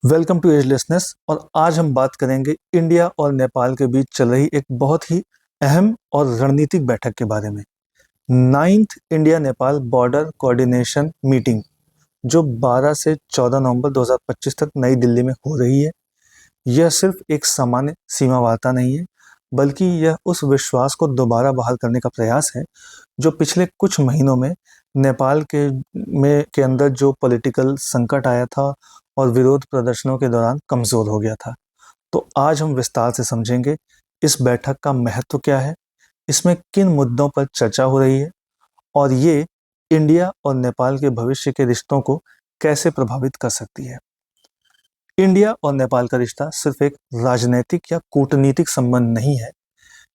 Welcome to एजलेसनेस। और आज हम बात करेंगे इंडिया और नेपाल के बीच चल रही एक बहुत ही अहम और रणनीतिक बैठक के बारे में। Ninth India Nepal border coordination meeting जो 12 से 14 नवंबर 2025 तक नई दिल्ली में हो रही है। यह सिर्फ एक सामान्य सीमा वार्ता नहीं है, बल्कि यह उस विश्वास को दोबारा बहाल करने का प्रयास है जो पिछले कुछ महीनों में नेपाल के अंदर जो पॉलिटिकल संकट आया था और विरोध प्रदर्शनों के दौरान कमजोर हो गया था। तो आज हम विस्तार से समझेंगे इस बैठक का महत्व क्या है, इसमें किन मुद्दों पर चर्चा हो रही है और ये इंडिया और नेपाल के भविष्य के रिश्तों को कैसे प्रभावित कर सकती है। इंडिया और नेपाल का रिश्ता सिर्फ एक राजनीतिक या कूटनीतिक संबंध नहीं है,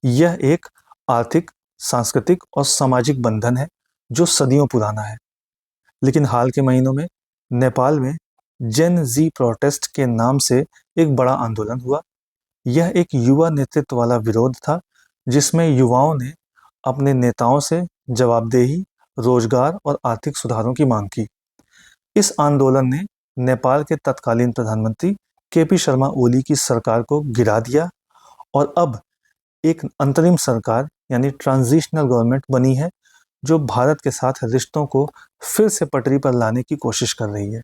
यह एक आर्थिक, सांस्कृतिक और सामाजिक बंधन है जो सदियों पुराना है। लेकिन हाल के महीनों में नेपाल में जेन जी प्रोटेस्ट के नाम से एक बड़ा आंदोलन हुआ। यह एक युवा नेतृत्व वाला विरोध था जिसमें युवाओं ने अपने नेताओं से जवाबदेही, रोजगार और आर्थिक सुधारों की मांग की। इस आंदोलन ने नेपाल के तत्कालीन प्रधानमंत्री केपी शर्मा ओली की सरकार को गिरा दिया और अब एक अंतरिम सरकार यानी ट्रांजिशनल गवर्नमेंट बनी है जो भारत के साथ रिश्तों को फिर से पटरी पर लाने की कोशिश कर रही है।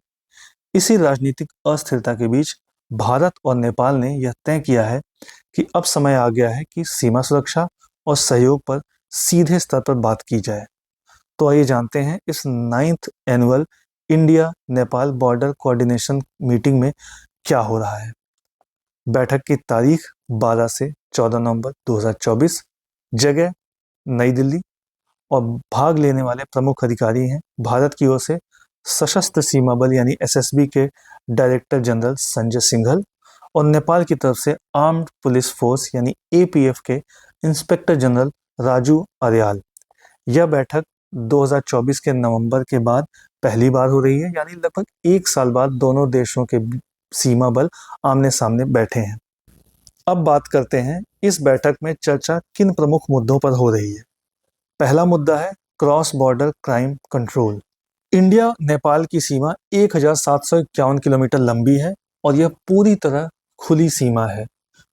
इसी राजनीतिक अस्थिरता के बीच भारत और नेपाल ने यह तय किया है कि अब समय आ गया है कि सीमा सुरक्षा और सहयोग पर सीधे स्तर पर बात की जाए। तो आइए जानते हैं इस ninth annual India Nepal border coordination meeting में क्या हो रहा है। बैठक की तारीख 12 से 14 नवंबर 2024, जगह नई दिल्ली और भाग लेने वाले प्रमुख अधिकारी हैं भारत की ओर से सशस्त्र सीमा बल यानी एसएसबी के डायरेक्टर जनरल संजय सिंघल और नेपाल की तरफ से आर्म्ड पुलिस फोर्स यानी एपीएफ के इंस्पेक्टर जनरल राजू अर्याल। यह बैठक 2024 के नवंबर के बाद पहली बार हो रही है, यानी लगभग एक साल बाद दोनों देशों के सीमा बल आमने सामने बैठे हैं। अब बात करते हैं इस बैठक में चर्चा किन प्रमुख मुद्दों पर हो रही है। पहला मुद्दा है cross border crime control. India Nepal की सीमा 1751 किलोमीटर लंबी है और यह पूरी तरह खुली सीमा है।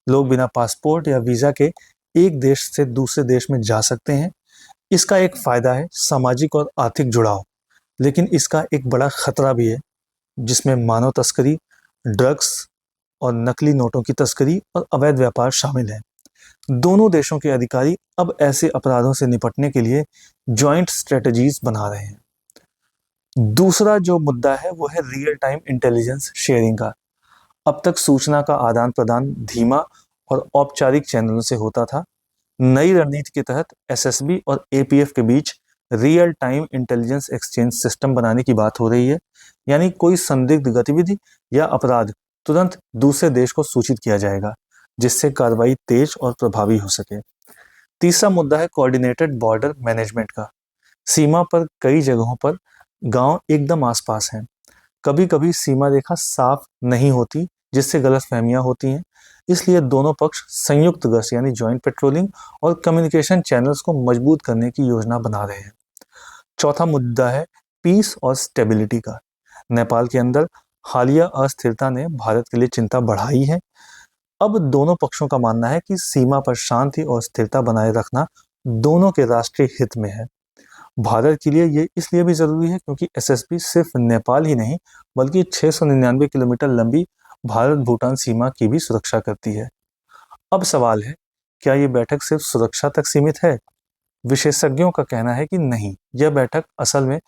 लोग बिना पासपोर्ट या वीजा के एक देश से दूसरे देश में जा सकते हैं। इसका एक फायदा है सामाजिक और आर्थिक जुड़ाव, लेकिन इसका एक बड़ा खतरा भी है जिसमें मानव तस्करी, ड्रग्स और नकली नोटों की तस्करी और अवैध व्यापार शामिल है। दोनों देशों के अधिकारी अब ऐसे अपराधों से निपटने के लिए जॉइंट स्ट्रेटजीज बना रहे हैं। दूसरा जो मुद्दा है वो है रियल टाइम इंटेलिजेंस शेयरिंग का। अब तक सूचना का आदान प्रदान धीमा और औपचारिक चैनलों से होता था। नई रणनीति के तहत एसएसबी और एपीएफ के बीच real time intelligence exchange system बनाने की बात हो रही है, यानी कोई संदिग्ध गतिविधि या अपराध तुरंत दूसरे देश को सूचित किया जाएगा जिससे कार्रवाई तेज और प्रभावी हो सके। तीसरा मुद्दा है कोऑर्डिनेटेड बॉर्डर मैनेजमेंट का। सीमा पर कई जगहों पर गांव एकदम आसपास हैं। कभी कभी सीमा रेखा साफ नहीं होती जिससे गलतफहमियां होती हैं, इसलिए दोनों पक्ष संयुक्त गश्त यानी जॉइंट पेट्रोलिंग और कम्युनिकेशन चैनल्स को मजबूत करने की योजना बना रहे हैं। चौथा मुद्दा है पीस और स्टेबिलिटी का। नेपाल के अंदर हालिया अस्थिरता ने भारत के लिए चिंता बढ़ाई है। अब दोनों पक्षों का मानना है कि सीमा पर शांति और स्थिरता बनाए रखना दोनों के राष्ट्रीय हित में है। भारत के लिए ये इसलिए भी जरूरी है क्योंकि एसएसबी सिर्फ नेपाल ही नहीं बल्कि 699 किलोमीटर लंबी भारत भूटान सीमा की भी सुरक्षा करती है। अब सवाल है, क्या ये बैठक सिर्फ सुरक्षा तक सीमित है? विशेषज्ञों का कहना है कि नहीं, यह बैठक असल में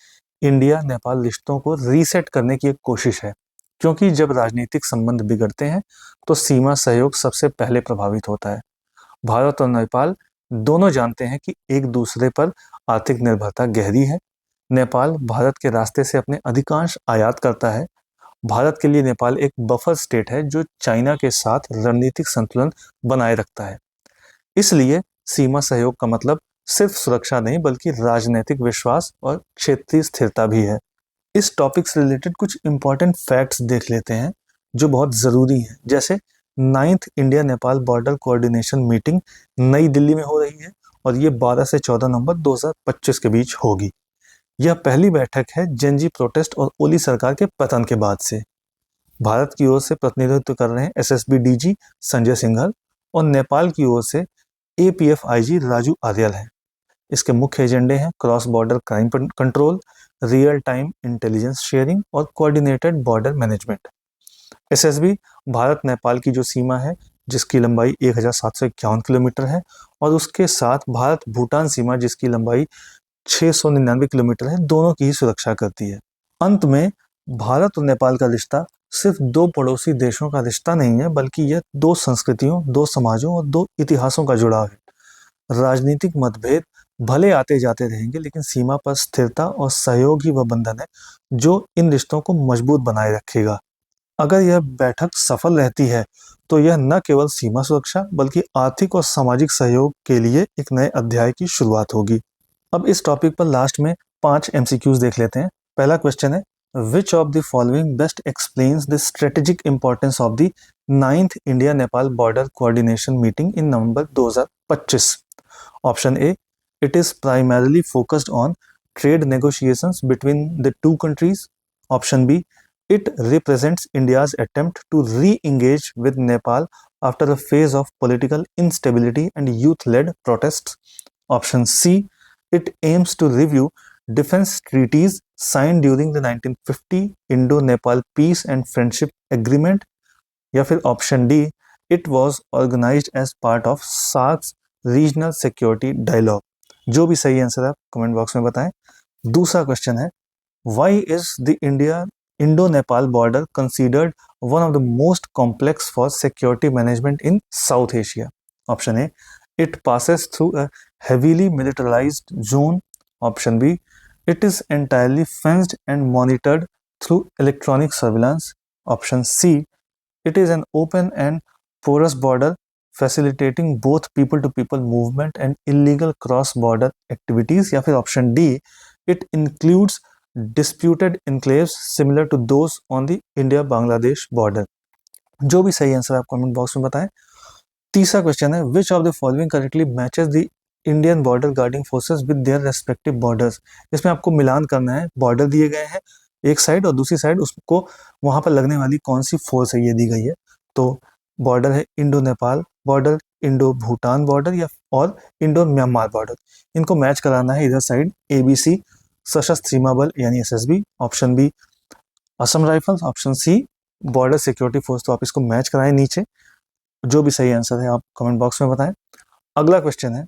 इंडिया नेपाल रिश्तों को रीसेट करने की एक कोशिश है, क्योंकि जब राजनीतिक संबंध बिगड़ते हैं तो सीमा सहयोग सबसे पहले प्रभावित होता है। भारत और नेपाल दोनों जानते हैं कि एक दूसरे पर आर्थिक निर्भरता गहरी है। नेपाल भारत के रास्ते से अपने अधिकांश आयात करता है। भारत के लिए नेपाल एक बफर स्टेट है जो चाइना के साथ रणनीतिक संतुलन बनाए रखता है। इसलिए सीमा सहयोग का मतलब सिर्फ सुरक्षा नहीं बल्कि राजनीतिक विश्वास और क्षेत्रीय स्थिरता भी है। इस टॉपिक से रिलेटेड कुछ इंपॉर्टेंट फैक्ट्स देख लेते हैं जो बहुत ज़रूरी हैं। जैसे ninth India Nepal border coordination meeting नई दिल्ली में हो रही है और ये 12 से 14 नवंबर 2025 के बीच होगी। यह पहली बैठक है जेन जी प्रोटेस्ट और ओली सरकार के पतन के बाद से। भारत की ओर से प्रतिनिधित्व कर रहे हैं एसएसबी डीजी संजय सिंघल और नेपाल की ओर से एपीएफ आईजी राजू आर्यल हैं। इसके मुख्य एजेंडे हैं cross border crime control, real time intelligence sharing और coordinated border management. SSB Bharat Nepal की जो सीमा है जिसकी लंबाई 1751 किलोमीटर है और उसके साथ भारत भूटान सीमा जिसकी लंबाई 699 किलोमीटर है, दोनों की ही सुरक्षा करती है। अंत में भारत और नेपाल का रिश्ता सिर्फ दो पड़ोसी देशों का रिश्ता नहीं है, बल्कि यह दो संस्कृतियों, दो समाजों और दो इतिहासों का जुड़ाव है। राजनीतिक मतभेद भले आते जाते रहेंगे, लेकिन सीमा पर स्थिरता और सहयोग ही वह बंधन है जो इन रिश्तों को मजबूत बनाए रखेगा। अगर यह बैठक सफल रहती है तो यह न केवल सीमा सुरक्षा बल्कि आर्थिक और सामाजिक सहयोग के लिए एक नए अध्याय की शुरुआत होगी। अब इस टॉपिक पर लास्ट में 5 MCQs देख लेते हैं। पहला क्वेश्चन है, which of the following best explains the strategic importance of the 9th India Nepal border coordination meeting in November 2025? Option A, it is primarily focused on trade negotiations between the two countries. Option B, it represents India's attempt to re-engage with Nepal after a phase of political instability and youth-led protests. Option C, it aims to review defense treaties signed during the 1950 Indo-Nepal Peace and Friendship Agreement. या फिर option D, it was organized as part of SAARC's regional security dialogue. जो भी सही answer है आप comment box में बताएं। दूसरा क्वेश्चन है, why is the Indo Nepal border considered one of the most complex for security management in South Asia? Option A, it passes through a heavily militarised zone. Option B, it is entirely fenced and monitored through electronic surveillance. Option C, it is an open and porous border facilitating both people to people movement and illegal cross border activities। या फिर option D, it includes disputed enclaves similar to those on the India Bangladesh border। जो भी सही answer आप comment box में बताएं। तीसरा question है, which of the following correctly matches the Indian border guarding forces with their respective borders? इसमें आपको मिलान करना है, बॉर्डर दिए गए हैं एक साइड और दूसरी साइड उसको वहां पर लगने वाली कौन सी फोर्स है ये दी गई है। तो बॉर्डर है Indo Nepal border, Indo Bhutan border या और इंडो म्यांमार बॉर्डर। इनको मैच कराना है इधर साइड ABC सशस्त्र सीमा बल यानी SSB, option B Assam Rifles, option C border security force. तो आप इसको मैच कराएं नीचे। जो भी सही आंसर है आप कमेंट बॉक्स में बताएं। अगला क्वेश्चन है,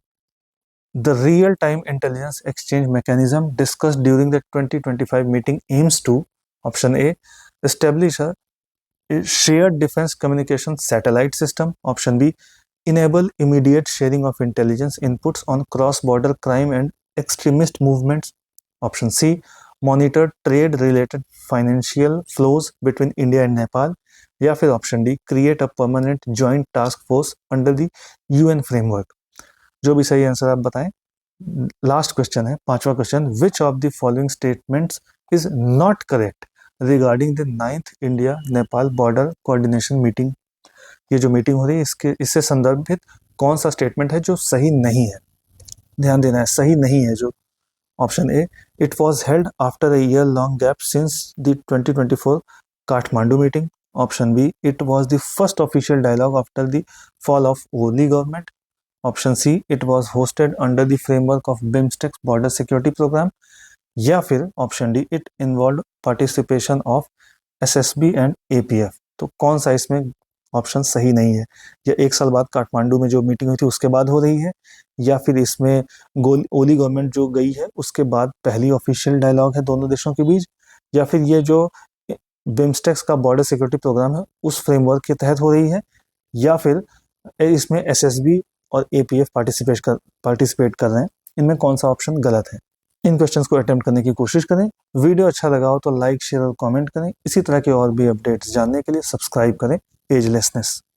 The real-time intelligence exchange mechanism discussed during the 2025 meeting aims to, option A, establish a shared defense communication satellite system. Option B, enable immediate sharing of intelligence inputs on cross-border crime and extremist movements. Option C, monitor trade-related financial flows between India and Nepal. या फिर option D, create a permanent joint task force under the UN framework। जो भी सही answer आप बताएं। Last question है, पांचवा question, which of the following statements is not correct regarding the 9th India Nepal border coordination meeting? ये जो meeting हो रही है इससे संदर्भित कौन सा स्टेटमेंट है जो सही नहीं है? ध्यान देना है, सही नहीं है जो। Option A, it was held after a year long gap since the 2024 Kathmandu meeting. Option B, it was the first official dialogue after the fall of Oli government. Option C, it was hosted under the framework of BIMSTEC border security programme. या फिर option D, it involve participation of SSB and APF। तो कौन सा इसमें option सही नहीं है? या एक साल बाद काठमांडू में जो मीटिंग हुई थी उसके बाद हो रही है, या फिर इसमें ओली गवर्नमेंट जो गई है उसके बाद पहली ऑफिशियल डायलॉग है दोनों देशों के बीच, या फिर ये जो बिम्स्टेक्स का बॉर्डर सिक्योरिटी प्रोग्राम है उस फ्रेमवर्क के तहत हो रही है, या फिर इसमें SSB और APF पार्टिसिपेट कर रहे हैं। इनमें कौन सा ऑप्शन गलत है? इन क्वेश्चंस को अटेम्प्ट करने की कोशिश करें। वीडियो अच्छा लगा हो तो लाइक, शेयर और कमेंट करें। इसी तरह के और भी अपडेट्स जानने के लिए सब्सक्राइब करें एजलेसनेस।